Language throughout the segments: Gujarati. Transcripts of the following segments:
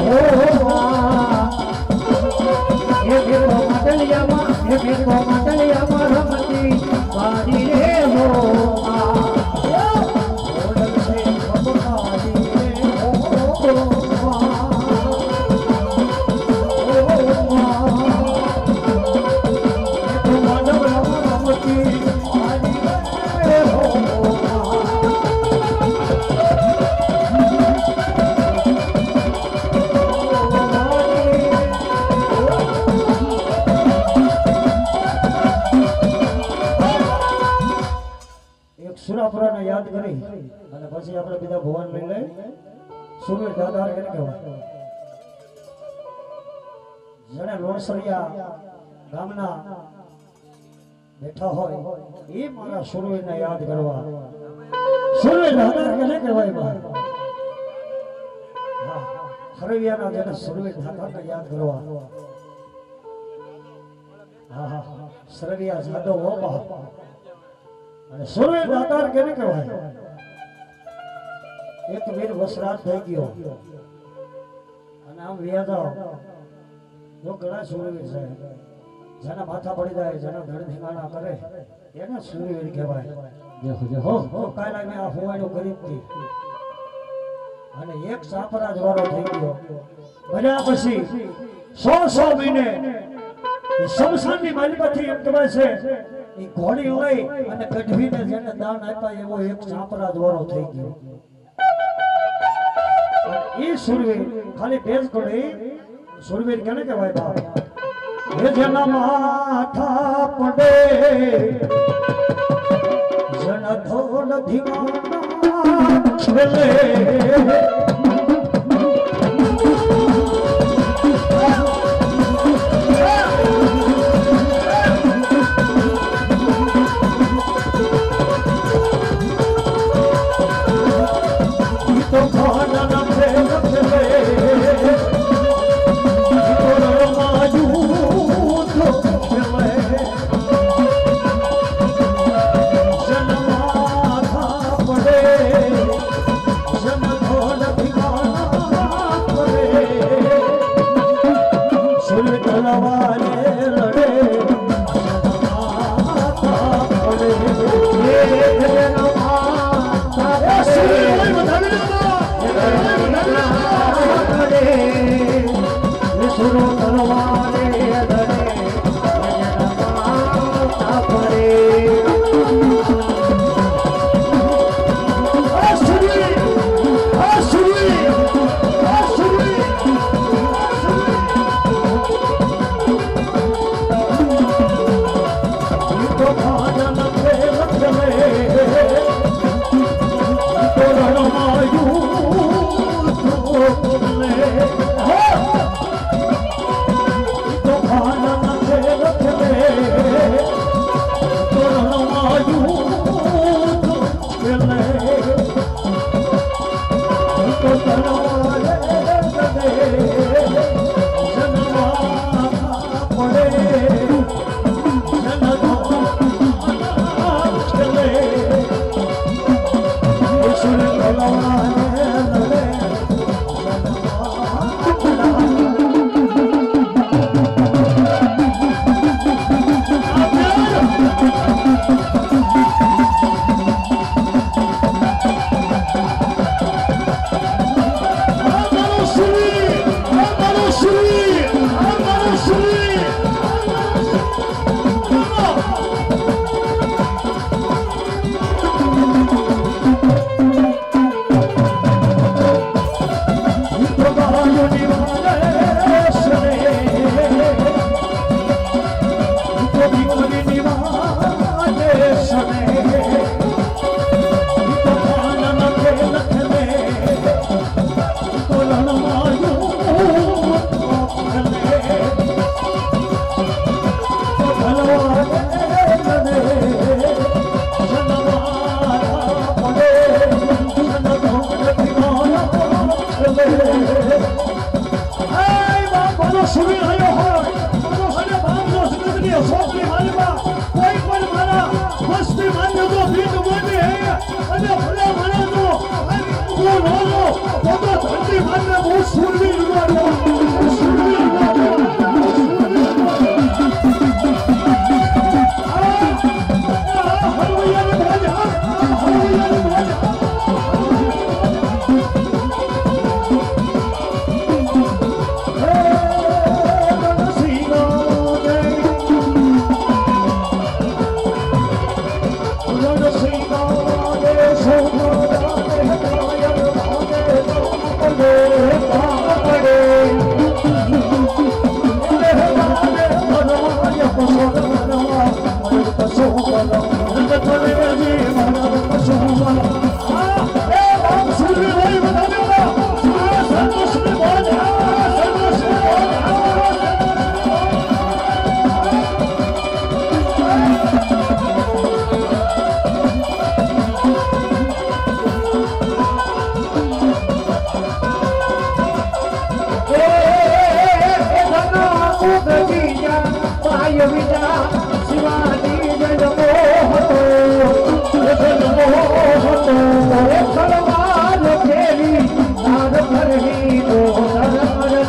हो ये देखो मंडलिया मा ये देखो मंडलिया मा रमती वारी रे हो ओडल से खबकारी रे हो સુરાપુરા ને યાદ કરી અને પછી આપણે બીજા ભુવન લઈ લઈ સુરવીર દાદા એને કહેવાય જેને લોણસરિયા ગામના બેઠા હોય એ મારા સુરવીરને યાદ કરવા સુરવીર દાદા એને કહેવાય ભાઈ હા હરવિયાના જેને સુરવીર દાદાને યાદ કરવા હા હા સરવિયા જાદવ ઓબા અને સુરવીર દાતાર કેને કહેવાય એક વીર વસરાજ થઈ ગયો અને આમ વ્યાજાઓ જો ઘણા સુરવીર છે જેના માથા પડી જાય જેના ધડ ધીમાણા કરે એને સુરવીર કહેવાય હો કાલે મેં આ હોવાડો કરી હતી અને એક સાપરાજ વાળો થઈ ગયો બન્યા પછી 100 મહિને શમશાનની માલિકાથી એમ કહેવાય છે એ ઘોડી લઈ અને ગઢવીને જેને દાન આપ્યા એવો એક સાપરાજ વાળો થઈ ગયો એ સુરવીર ખાલી બેસ ઘોડી સુરવીર કેને કહેવાય બાપ એ જેના માથા પડે જન ધોલ ધીમાના છેલે વિના શિવાની જન્મો હતો જન્મો હતો ખળવાલ ફેરી નાદ ભરવી તો નર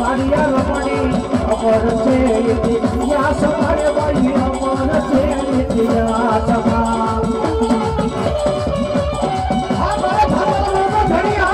Maria Ramani, amor se ya samare bhai amor se ya sama ha mara bhagwan ko dhaniya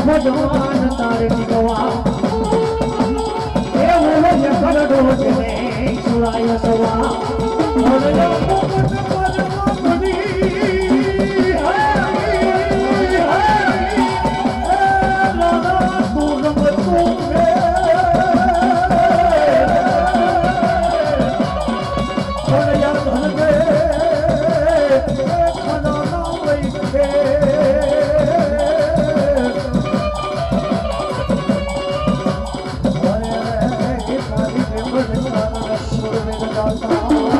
ભગવાન તારી ગવા એ ઓલો જખર ડોજે સુરાય સવા ઓલો પોપટ પજવા બની લાલા તું તું ઓલો યાર ધનગે ખાના ના વઈ કે Sure,